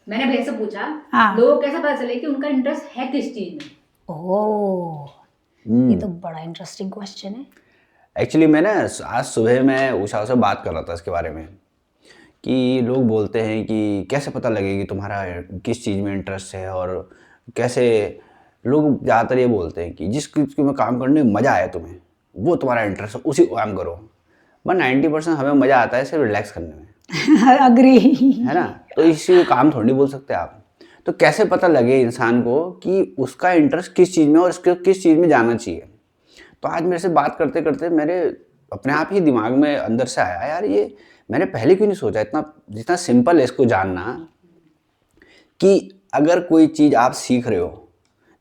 मैंने भैया से पूछा, हाँ। लोगों को कैसे पता चले कि उनका इंटरेस्ट है किस चीज में? ओह, ये तो बड़ा इंटरेस्टिंग क्वेश्चन है। एक्चुअली मैं ना आज सुबह मैं उषा से बात कर रहा था इसके बारे में कि लोग बोलते हैं कि कैसे पता लगे कि तुम्हारा किस चीज़ में इंटरेस्ट है, और कैसे लोग ज़्यादातर ये बोलते हैं कि जिस चीज़ में काम करने में मज़ा आए तुम्हें, वो तुम्हारा इंटरेस्ट है, उसी को काम करो। बट 90% हमें मज़ा आता है सिर्फ रिलैक्स करने में, अग्री। है ना? तो इसी को काम थोड़ी बोल सकते आप। तो कैसे पता लगे इंसान को कि उसका इंटरेस्ट किस चीज़ में और उसको किस चीज़ में जाना चाहिए? तो आज मेरे से बात करते करते मेरे अपने आप ही दिमाग में अंदर से आया, यार ये मैंने पहले क्यों नहीं सोचा, इतना जितना सिंपल है इसको जानना कि अगर कोई चीज़ आप सीख रहे हो,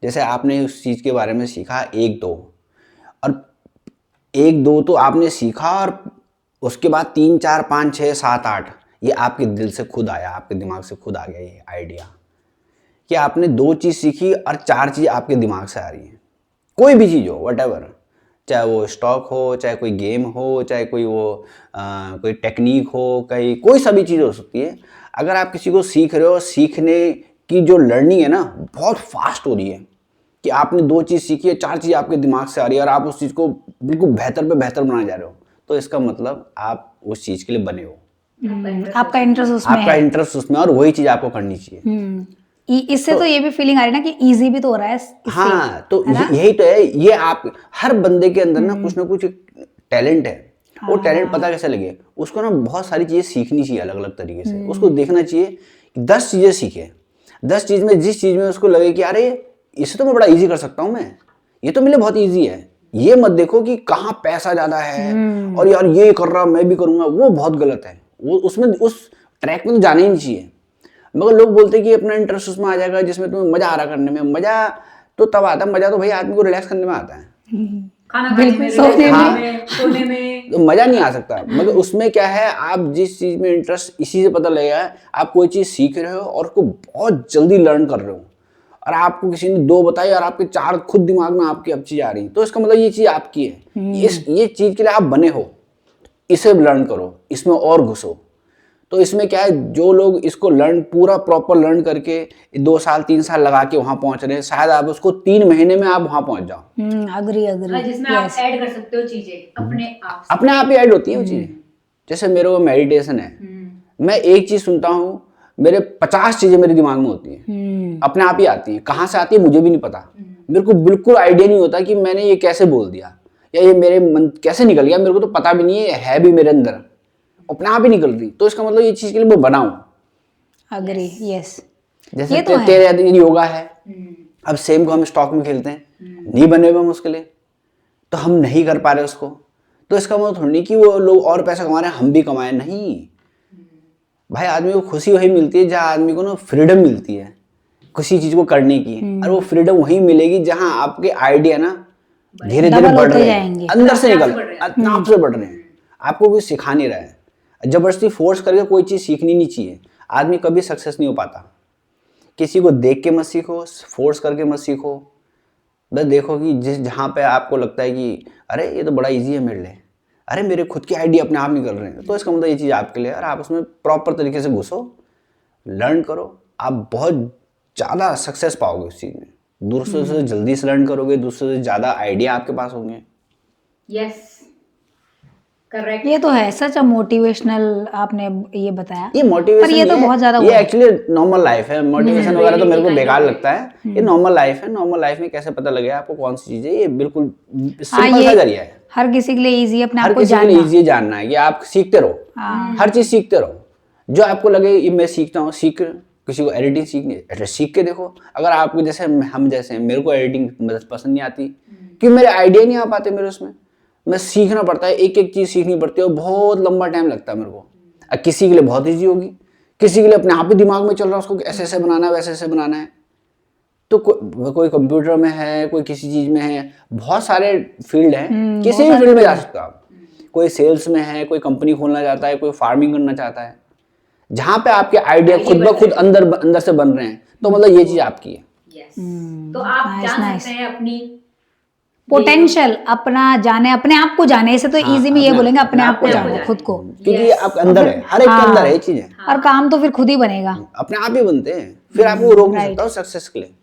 जैसे आपने उस चीज़ के बारे में सीखा एक दो, और एक दो तो आपने सीखा, और उसके बाद 3 4 5 6 7 8 ये आपके दिल से खुद आया, आपके दिमाग से खुद आ गया ये आइडिया कि आपने 2 चीज़ सीखी और 4 चीज़ आपके दिमाग से आ रही हैं। कोई भी चीज़ हो, व्हाटएवर, चाहे वो स्टॉक हो, चाहे कोई गेम हो, चाहे कोई कोई टेक्निक हो, कोई सा भी चीज़ हो सकती है। अगर आप किसी को सीख रहे हो, सीखने की जो लर्निंग है ना बहुत फास्ट हो रही है कि आपने 2 चीज़ सीखी है, 4 चीज़ आपके दिमाग से आ रही है और आप उस चीज़ को बिल्कुल बेहतर पे बेहतर बनाने जा रहे हो, तो इसका मतलब आप उस चीज़ के लिए बने हो, आपका इंटरेस्ट उसमें आपका है। इंटरेस्ट उसमें, और वही चीज़ आपको करनी चाहिए। इससे तो ये भी फीलिंग आ रही है ना कि इजी भी तो हो रहा है इससे। हाँ, तो यही तो है, ये आप हर बंदे के अंदर ना कुछ टैलेंट है। वो टैलेंट पता कैसे लगे? उसको ना बहुत सारी चीज़ें सीखनी चाहिए अलग अलग तरीके से। उसको देखना चाहिए कि 10 चीज़ें सीखे, 10 चीज़ में जिस चीज़ में उसको लगे कि अरे इसे तो मैं बड़ा इजी कर सकता हूँ, मैं ये तो मेरे लिए बहुत इजी है। ये मत देखो कि कहाँ पैसा ज़्यादा है और यार ये कर रहा मैं भी करूँगा, वो बहुत गलत है। वो उसमें उस ट्रैक में तो जाना ही नहीं चाहिए। मगर लोग बोलते हैं कि अपना इंटरेस्ट उसमें आ जाएगा जिसमें तुम्हें मजा आ रहा करने में। मजा तो तब आता है, मजा तो भाई आदमी को रिलैक्स करने में आता है, खाना खाने में, सोने में तो मजा नहीं आ सकता। मगर उसमें क्या है, आप जिस चीज में इंटरेस्ट, इसी से पता लगेगा। आप कोई चीज सीख रहे हो और उसको बहुत जल्दी लर्न कर रहे हो, और आपको किसी ने 2 बताई और आपके 4 खुद दिमाग में आपकी अब चीज आ रही, तो इसका मतलब ये चीज आपकी है। ये चीज के लिए आप बने हो, इसे लर्न करो, इसमें और घुसो। तो इसमें क्या है, जो लोग इसको लर्न पूरा प्रॉपर लर्न करके 2 साल 3 साल लगा के वहां पहुंच रहे हैं, शायद आप उसको 3 महीने में आप वहां पहुंच जाओ। अग्री। जिसमें आप ऐड कर सकते हो चीजें अपने आप ही ऐड होती है वो चीजें। जैसे मेरे को मेडिटेशन है, मैं एक चीज सुनता हूँ, मेरे 50 चीजें मेरे दिमाग में होती हैं, अपने आप ही आती हैं। कहाँ से आती है मुझे भी नहीं पता, मेरे को बिल्कुल आइडिया नहीं होता कि मैंने ये कैसे बोल दिया या ये मेरे मन कैसे निकल गया, मेरे को तो पता भी नहीं है भी मेरे अंदर, अपने आप ही निकल रही। तो इसका मतलब ये चीज के लिए मैं बनाऊं। Agree, yes. जैसे तेरे योगा है, अब सेम को हम स्टॉक में खेलते हैं, नहीं बने हुए हम उसके लिए, तो हम नहीं कर पा रहे उसको। तो इसका मतलब थोड़ी नहीं कि वो लोग और पैसा कमा रहे हैं हम भी कमाए, नहीं भाई। आदमी को खुशी वही मिलती है जहाँ आदमी को ना फ्रीडम मिलती है किसी चीज को करने की, और वो फ्रीडम वही मिलेगी जहाँ आपके आइडिया ना धीरे धीरे बढ़ रहे हैं, अंदर से निकल अपने आप से बढ़ रहे हैं, आपको कोई सिखा नहीं रहा है। जबरदस्ती फोर्स करके कोई चीज़ सीखनी नहीं चाहिए, आदमी कभी सक्सेस नहीं हो पाता। किसी को देख के मत सीखो, फोर्स करके मत सीखो। बस देखो कि जहाँ पे आपको लगता है कि अरे ये तो बड़ा इजी है मेरे लिए, अरे मेरे खुद के आइडिया अपने आप निकल रहे हैं, तो इसका मतलब ये चीज़ आपके लिए, और आप उसमें प्रॉपर तरीके से घुसो, लर्न करो, आप बहुत ज़्यादा सक्सेस पाओगे उस चीज़ में। दूसरों से जल्दी से लर्न करोगे, दूसरों से ज़्यादा आइडिया आपके पास होंगे। Yes, correct. ये तो है सच। मोटिवेशनल आपने ये बताया, ये मोटिवेशन, पर ये तो बहुत ज्यादा, ये एक्चुअली नॉर्मल लाइफ है। मोटिवेशन वगैरह तो मेरे को बेकार लगता है। ये नॉर्मल लाइफ है, नॉर्मल लाइफ में कैसे पता लगेगा आपको कौन सी चीज है, ये बिल्कुल सिंपल सा जरिया है। हर किसी के लिए इजी अपने आप हर को किसी के जानना। लिए इजी जानना है कि आप सीखते रहो, हर चीज सीखते रहो। जो आपको लगे ये मैं सीखता हूँ, सीख। किसी को एडिटिंग सीखनी है, सीख के देखो। अगर आपको जैसे हम जैसे मेरे को एडिटिंग पसंद नहीं आती क्योंकि मेरे आइडिया नहीं आ पाते मेरे उसमें, मैं सीखना पड़ता है, एक एक चीज सीखनी पड़ती है और बहुत लंबा टाइम लगता है मेरे को। अब किसी के लिए बहुत इजी होगी, किसी के लिए अपने आप ही दिमाग में चल रहा है उसको ऐसे ऐसे बनाना है, वैसे ऐसे बनाना है। तो कोई कंप्यूटर में है, कोई किसी चीज में है, बहुत सारे फील्ड हैं, किसी भी फील्ड में जा सकते हो आप। कोई सेल्स में है, कोई कंपनी खोलना चाहता है, कोई फार्मिंग करना चाहता है, जहां पे आपके आइडिया खुद ब खुद अंदर से बन रहे हैं, तो मतलब ये चीज आपकी है। तो आप जान सकते हैं अपनी पोटेंशियल अपना जाने, अपने आप को जाने, ऐसे तो हाँ, इजी में ये अपने- बोलेंगे अपने आप को अपने जानो, खुद को। क्योंकि ये आपके अंदर है, हर एक के अंदर है ये चीजें, और काम तो फिर खुद ही बनेगा। अपने आप ही बनते हैं, फिर आपको रोक नहीं right. सकता सक्सेस के लिए।